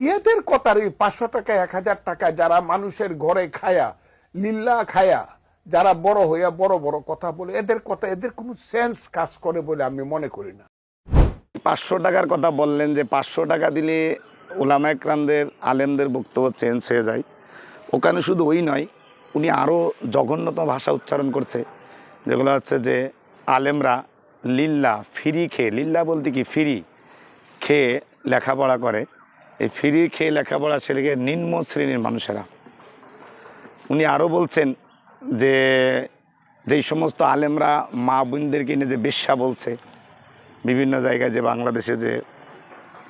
এদের কথার 500 টাকা 1000 টাকা যারা মানুষের ঘরে খায়া লিল্লা খায়া যারা বড় হইয়া বড় বড় কথা বলে এদের কথা এদের কোনো সেন্স কাজ করে বলে আমি মনে করি না। 500 টাকার কথা বললেন যে 500 টাকা দিলে ওলামা একরামদের আলেমদের বক্তব্য চেঞ্জ হয়ে যায়। ওখানে শুধু ওই নয়, উনি আরও জঘন্যতম ভাষা উচ্চারণ করছে, যেগুলো হচ্ছে যে আলেমরা লিল্লা ফ্রি খেয়ে, লিল্লা বলতে কি ফ্রি খেয়ে লেখাপড়া করে, এই ফ্রি খেয়ে লেখাপড়া সেটাকে নিম্ন শ্রেণীর মানুষেরা। উনি আরও বলছেন যে যেই সমস্ত আলেমরা মা বোনদেরকে নিয়ে যে বেশ্যা বলছে, বিভিন্ন জায়গায় যে বাংলাদেশে যে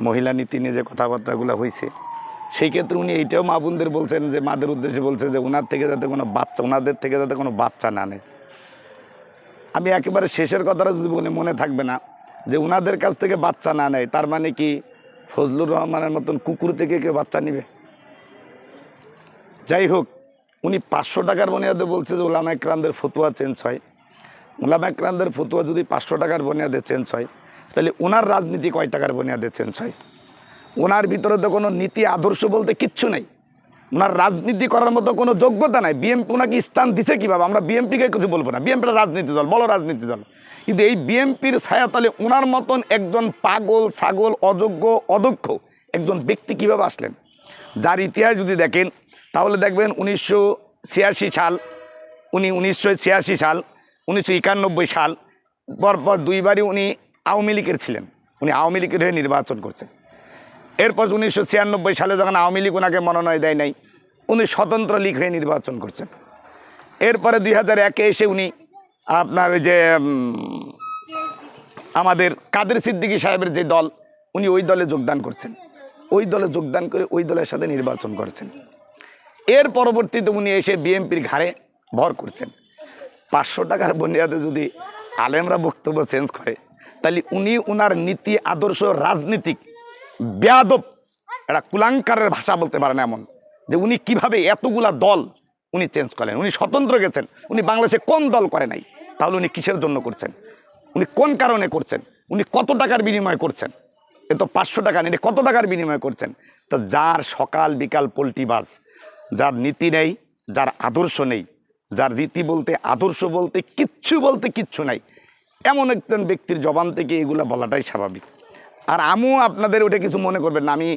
মহিলা নীতি নিয়ে যে কথাবার্তাগুলো হয়েছে, সেই ক্ষেত্রে উনি এইটাও মা বোনদের বলছেন যে মাদের উদ্দেশ্যে বলছে যে ওনাদের থেকে যাতে কোনো বাচ্চা না নেয়। আমি একেবারে শেষের কথাটা যদি বলে মনে থাকবে না যে ওনাদের কাছ থেকে বাচ্চা না নেয়, তার মানে কি ফজলুর রহমানের মতন কুকুর থেকে কেউ বাচ্চা নিবে? যাই হোক, উনি 500 টাকার বুনিয়াদে বলছে যে ওলামা একরামদের ফতুয়া চেঞ্জ হয়। ওলামা একরামদের ফতুয়া যদি 500 টাকার বুনিয়াদে চেঞ্জ হয়, তাহলে ওনার রাজনীতি কয় টাকার বুনিয়াদে চেঞ্জ হয়? ওনার ভিতরে তো কোনো নীতি আদর্শ বলতে কিচ্ছু নেই, ওনার রাজনীতি করার মতো কোনো যোগ্যতা নাই। বিএনপি ওনাকে স্থান দিছে কীভাবে? আমরা বিএনপিকে কিছু বলবো না, বিএনপির রাজনীতি দল, বড় রাজনীতি দল, কিন্তু এই বিএনপির ছায়াতলে ওনার মতন একজন পাগল ছাগল অযোগ্য অদক্ষ একজন ব্যক্তি কীভাবে আসলেন? যার ইতিহাস যদি দেখেন তাহলে দেখবেন 1986 সাল, উনি 1986 সাল, 1991 সাল, পরপর দুইবারই উনি আওয়ামী লীগের ছিলেন, উনি আওয়ামী লীগের হয়ে নির্বাচন করছেন। এরপর 1996 সালে যখন আওয়ামী লীগ ওনাকে মনোনয়ন দেয় নাই, উনি স্বতন্ত্র লীগ হয়ে নির্বাচন করছেন। এরপরে 2001-এ এসে উনি আপনার ওই যে আমাদের কাদের সিদ্দিকী সাহেবের যে দল, উনি ওই দলে যোগদান করছেন, ওই দলে যোগদান করে ওই দলের সাথে নির্বাচন করছেন। এর পরবর্তীতে উনি এসে বিএনপির ঘাড়ে ভর করছেন। 500 টাকার বুনিয়াদে যদি আলেমরা বক্তব্য চেঞ্জ করে, তাহলে উনি ওনার নীতি আদর্শ রাজনীতিক বেয়াদব একটা কুলাঙ্কারের ভাষা বলতে পারেন এমন, যে উনি কিভাবে এতগুলা দল উনি চেঞ্জ করেন। উনি স্বতন্ত্র গেছেন, উনি বাংলাদেশে কোন দল করে নাই, তাহলে উনি কিসের জন্য করছেন? উনি কোন কারণে করছেন? উনি কত টাকার বিনিময় করছেন? এ তো 500 টাকা নেই, কত টাকার বিনিময় করছেন? তো যার সকাল বিকাল পোল্টিবাজ, যার নীতি নেই, যার আদর্শ নেই, যার রীতি বলতে আদর্শ বলতে কিচ্ছু নাই, এমন একজন ব্যক্তির জবান থেকে এগুলো বলাটাই স্বাভাবিক। আর আমিও আপনাদের ওটা কিছু মনে করবেন না, আমি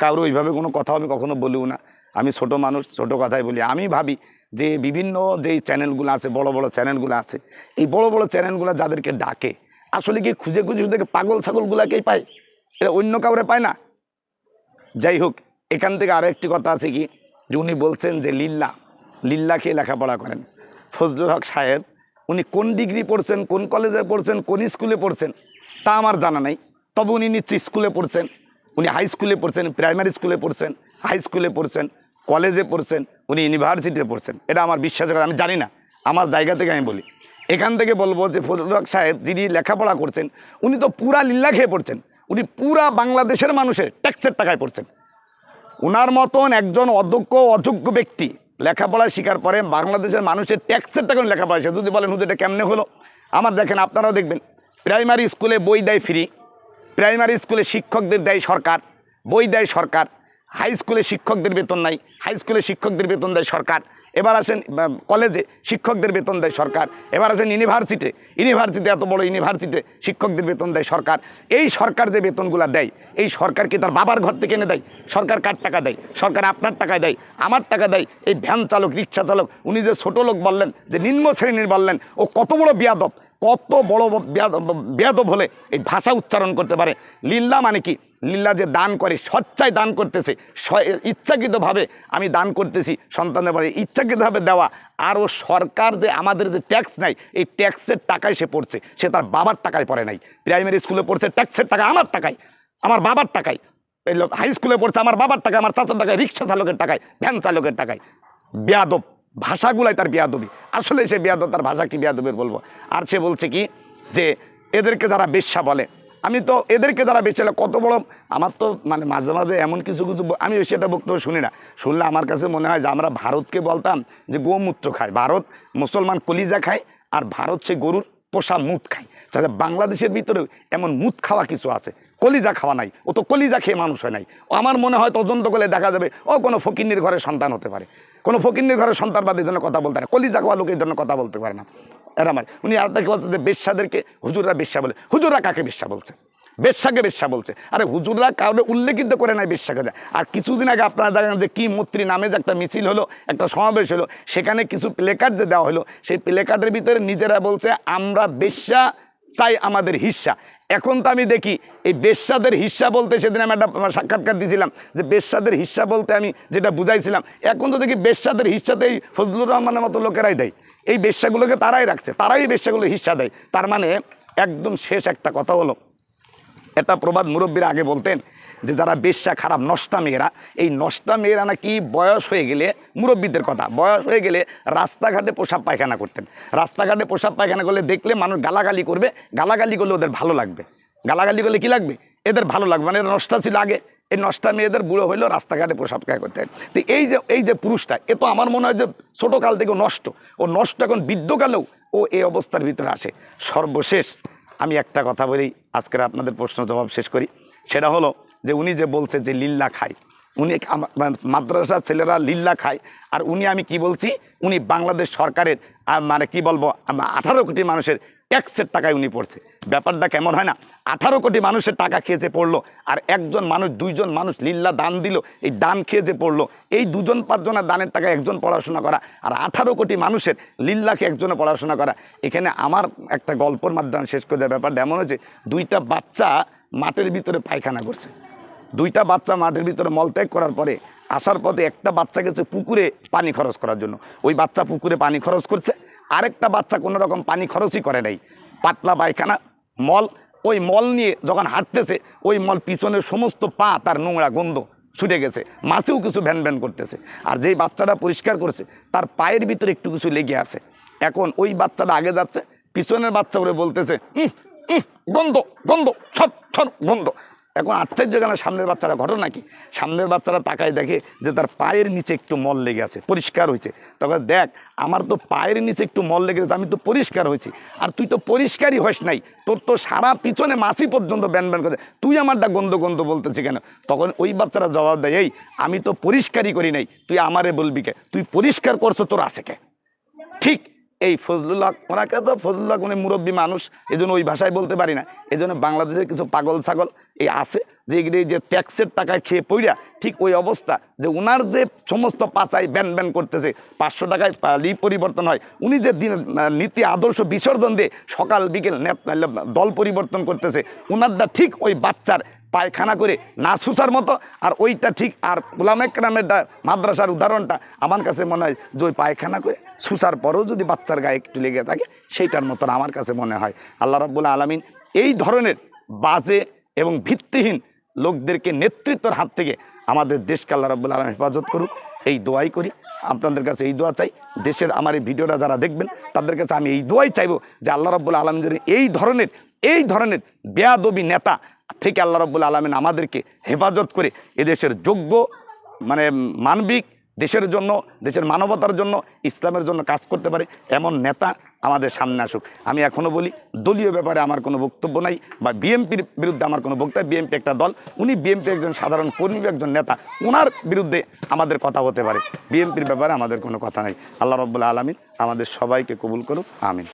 কারো ওইভাবে কোনো কথা আমি কখনো বলিও না। আমি ছোট মানুষ, ছোট কথাই বলি। আমি ভাবি যে বিভিন্ন যেই চ্যানেলগুলো আছে, বড় বড় চ্যানেলগুলো আছে, এই বড় বড় চ্যানেলগুলো যাদেরকে ডাকে, আসলে কি খুঁজে শুধু পাগল ছাগলগুলাকেই পায়, এটা অন্য কাউরে পায় না। যাই হোক, এখান থেকে আরও একটি কথা আছে কি, যে উনি বলছেন যে লিল্লাকে লেখাপড়া করেন। ফজলুল হক সাহেব উনি কোন ডিগ্রি পড়ছেন, কোন কলেজে পড়ছেন, কোন স্কুলে পড়ছেন তা আমার জানা নাই, তবে উনি নিশ্চয়ই স্কুলে পড়ছেন। উনি হাই স্কুলে পড়ছেন, প্রাইমারি স্কুলে পড়ছেন, হাই স্কুলে পড়ছেন, কলেজে পড়ছেন, উনি ইউনিভার্সিটিতে পড়ছেন, এটা আমার বিশ্বাস করে আমি জানি না, আমার জায়গা থেকে আমি বলি। এখান থেকে বলবো যে ফজলুল হক সাহেব যিনি লেখাপড়া করছেন, উনি তো পুরা লিল্লা খেয়ে পড়ছেন, উনি পুরা বাংলাদেশের মানুষের ট্যাক্সের টাকায় পড়ছেন। ওনার মতন একজন অযোগ্য ব্যক্তি লেখাপড়া শিকার পরে বাংলাদেশের মানুষের ট্যাক্সের টাকা লেখাপড়া শিখে। যদি বলেন হুজুর এটা কেমনে হলো, আমার দেখেন, আপনারাও দেখবেন, প্রাইমারি স্কুলে বই দেয় ফ্রি, প্রাইমারি স্কুলে শিক্ষকদের দেয় সরকার, বই দেয় সরকার। হাই স্কুলে শিক্ষকদের বেতন নাই, হাই স্কুলে শিক্ষকদের বেতন দেয় সরকার। এবার আসেন কলেজে, শিক্ষকদের বেতন দেয় সরকার। এবার আসেন ইউনিভার্সিটি, এত বড় ইউনিভার্সিটিতে শিক্ষকদের বেতন দেয় সরকার। এই সরকার যে বেতনগুলো দেয়, এই সরকার কি তার বাবার ঘর থেকে এনে দেয়? সরকার কার টাকা দেয়? সরকার আপনার টাকায় দেয়, আমার টাকা দেয়। এই ভ্যান চালক, রিক্সা চালক, উনি যে ছোটো লোক বললেন, যে নিম্ন শ্রেণীর বললেন, ও কত বড় বেয়াদব, কত বড় বেয়াদব হলে এই ভাষা উচ্চারণ করতে পারে? লিল্লা মানে কি? লিল্লা যে দান করে, স্বচ্ছায় দান করতেছে, ইচ্ছাকৃতভাবে আমি দান করতেছি সন্তানের বাড়ি, ইচ্ছাকৃতভাবে দেওয়া। আর ও সরকার যে আমাদের যে ট্যাক্স নাই, এই ট্যাক্সের টাকায় সে পড়ছে, সে তার বাবার টাকায় পড়ে নাই। প্রাইমারি স্কুলে পড়ছে ট্যাক্সের টাকা, আমার টাকায়, আমার বাবার টাকায়। এই লোক হাই স্কুলে পড়ছে আমার বাবার টাকায়, আমার চাচার টাকায়, রিক্সা চালকের টাকায়, ভ্যান চালকের টাকায়। বেয়াদব, ভাষাগুলাই তার বেয়াদবি। আসলে সে বেয়াদব, তার ভাষা কি বেয়াদবের বলবো। আর সে বলছে কি যে এদেরকে যারা বেশ্যা বলে, আমি তো এদেরকে যারা বেশ্যা, কত বড়, আমার তো মানে মাঝে মাঝে এমন কিছু আমি সেটা বক্তব্য শুনি না, শুনলে আমার কাছে মনে হয় যে আমরা ভারতকে বলতাম যে গোমূত্র খায়, ভারত মুসলমান কলিজা খায়, আর ভারত সে গরুর পোষা মুত খায়। তাহলে বাংলাদেশের ভিতরেও এমন মুত খাওয়া কিছু আছে, কলিজা খাওয়া নাই, ও তো কলিজা খেয়ে মানুষ হয় নাই। আমার মনে হয় তদন্ত করলে দেখা যাবে ও কোনো ফকিন্নির ঘরের সন্তান হতে পারে, কোনো ফকিন্নির ঘরের সন্তানবাদীর জন্য কথা বলতে পারে, কলিজা খাওয়া লোকের জন্য কথা বলতে পারে না। এরা আমার উনি আরেকটা কি বলছে যে বেশ্যাদেরকে হুজুররা বেশ্যা বলে। হুজুররা কাকে বেশ্যা বলছে? বেশ্যাকে বেশ্যা বলছে। আরে হুজুররা কাউকে উল্লেখিত করে নাই বেশ্যাকে। আর কিছুদিন আগে আপনারা জানেন যে কি মৈত্রী নামে যে একটা মিছিল হলো, একটা সমাবেশ হলো, সেখানে কিছু প্লেকার্ড যে দেওয়া হলো, সেই প্লেকার্ডের ভিতরে নিজেরা বলছে আমরা বেশ্যা চাই, আমাদের হিস্সা। এখন তো আমি দেখি এই বেশ্যাদের হিস্সা বলতে, সেদিন আমি একটা সাক্ষাৎকার দিয়েছিলাম যে বেশ্যাদের হিস্সা বলতে আমি যেটা বুঝাইছিলাম, এখন তো দেখি বেশ্যাদের হিস্সাতেই ফজলুর রহমানের মতো লোকেরাই দেয়। এই বেশ্যাগুলোকে তারাই রাখছে, তারাই বেশ্যাগুলো হিস্সা দেয়। তার মানে একদম শেষ একটা কথা হলো, এটা প্রবাদ মুরব্বীরা আগে বলতেন যে যারা বেশ্যা খারাপ নষ্টা মেয়েরা, এই নষ্টা মেয়েরা নাকি বয়স হয়ে গেলে, মুরব্বীদের কথা, বয়স হয়ে গেলে রাস্তাঘাটে পেশাব পায়খানা করতেন। রাস্তাঘাটে পেশাব পায়খানা করলে দেখলে মানুষ গালাগালি করবে, গালাগালি করলে ওদের ভালো লাগবে। গালাগালি করলে কি লাগবে? এদের ভালো লাগবে। মানে এরা নষ্টা ছিল আগে, এই নষ্টা মেয়েদের বুড়ো হইলো রাস্তাঘাটে পেশাব পায়খানা করতে। তো এই যে পুরুষটা, এ তো আমার মনে হয় যে ছোটোকাল থেকে নষ্ট, ও নষ্ট এখন বৃদ্ধকালেও ও এই অবস্থার ভিতরে আসে। সর্বশেষ আমি একটা কথা বলেই আজকের আপনাদের প্রশ্ন জবাব শেষ করি। সেটা হলো যে উনি যে বলছে যে লিল্লা খায়, উনি মাদ্রাসার ছেলেরা লিল্লা খায়, আর উনি আমি কি বলছি, উনি বাংলাদেশ সরকারের মানে কি বলবো 18 কোটি মানুষের ট্যাক্সের টাকায় উনি পড়ছে। ব্যাপারটা কেমন হয় না? 18 কোটি মানুষের টাকা খেয়ে যে পড়লো, আর একজন মানুষ, 2জন মানুষ লিল্লা দান দিল, এই দান খেয়ে যে পড়লো, এই 2-5 জনের দানের টাকা একজন পড়াশোনা করা, আর 18 কোটি মানুষের লিল্লাকে একজনে পড়াশোনা করা। এখানে আমার একটা গল্পর মাধ্যমে শেষ করে দেওয়ার ব্যাপারটা এমন হয়েছে, 2টা বাচ্চা মাঠের ভিতরে পায়খানা করছে। 2টা বাচ্চা মাঠের ভিতরে মলত্যাগ করার পরে আসার পথে একটা বাচ্চা গেছে পুকুরে পানি খরচ করার জন্য। ওই বাচ্চা পুকুরে পানি খরচ করছে, আরেকটা বাচ্চা কোনো রকম পানি খরচই করে নাই, পাতলা পায়খানা মল। ওই মল নিয়ে যখন হাঁটতেছে, ওই মল পিছনের সমস্ত পা তার নোংরা গন্ধ ছুটে গেছে, মাছেও কিছু ভ্যান ভ্যান করতেছে। আর যেই বাচ্চাটা পরিষ্কার করছে তার পায়ের ভিতরে একটু কিছু লেগে আছে। এখন ওই বাচ্চাটা আগে যাচ্ছে, পিছনের বাচ্চা করে বলতেছে গন্ধ গন্ধ, সব সব গন্ধ। এখন আশ্চর্য কেন, সামনের বাচ্চারা ঘটনা কি? সামনের বাচ্চারা তাকায় দেখে যে তার পায়ের নিচে একটু মল লেগে আছে, পরিষ্কার হয়েছে। তখন দেখ, আমার তো পায়ের নিচে একটু মল লেগে গেছে, আমি তো পরিষ্কার হয়েছি, আর তুই তো পরিষ্কারই হস নাই, তোর তো সারা পিছনে মাছি পর্যন্ত ব্যান ব্যান করে, তুই আমারটা গন্ধ গন্ধ বলতেছি কেন? তখন ওই বাচ্চারা জবাব দেয়, এই আমি তো পরিষ্কারই করি নাই, তুই আমারে বলবি কে? তুই পরিষ্কার করছো, তোর আছে কে? ঠিক এই ফজলুল্লাহ, ওনাকে তো ফজলুল্লাহ উনি মুরব্বী মানুষ, এই জন্য ওই ভাষায় বলতে পারি না। এই জন্য বাংলাদেশের কিছু পাগল ছাগল এই আছে যে এগুলি যে ট্যাক্সের টাকায় খেয়ে পইরা ঠিক ওই অবস্থা, যে উনার যে সমস্ত পাচাই ব্যান ব্যান করতেছে, 500 টাকায় পরিবর্তন হয়, উনি যে দিন নীতি আদর্শ বিসর্জন দিয়ে সকাল বিকেল দল পরিবর্তন করতেছে, উনারটা ঠিক ওই বাচ্চার পায়খানা করে না সুসার মতো। আর ওইটা ঠিক, আর গোলাম একরামের মাদ্রাসার উদাহরণটা আমার কাছে মনে হয় যে ওই পায়খানা করে সুসার পরেও যদি বাচ্চার গায়ে একটু লেগে থাকে, সেইটার মতন আমার কাছে মনে হয়। আল্লাহ রাব্বুল আলামিন এই ধরনের বাজে এবং ভিত্তিহীন লোকদেরকে নেতৃত্বের হাত থেকে আমাদের দেশকে আল্লাহ রাব্বুল আলামিন হেফাজত করুক, এই দোয়াই করি। আপনাদের কাছে এই দোয়া চাই, দেশের আমার এই ভিডিওটা যারা দেখবেন তাদের কাছে আমি এই দোয়াই চাইবো যে আল্লাহ রাব্বুল আলামিন যদি এই ধরনের বেয়াদবি নেতা থেকে আল্লাহ রাব্বুল আলামিন আমাদেরকে হেফাজত করে এদেশের যোগ্য, মানে মানবিক, দেশের জন্য, দেশের মানবতার জন্য, ইসলামের জন্য কাজ করতে পারে এমন নেতা আমাদের সামনে আসুক। আমি এখনও বলি, দলীয় ব্যাপারে আমার কোনো বক্তব্য নাই, বা বিএনপির বিরুদ্ধে আমার কোনো বক্তব্য। বিএনপি একটা দল, উনি বিএনপি একজন সাধারণ কর্মী, একজন নেতা, ওনার বিরুদ্ধে আমাদের কথা হতে পারে, বিএনপির ব্যাপারে আমাদের কোনো কথা নাই। আল্লাহ রাব্বুল আলামিন আমাদের সবাইকে কবুল করুক, আমিন।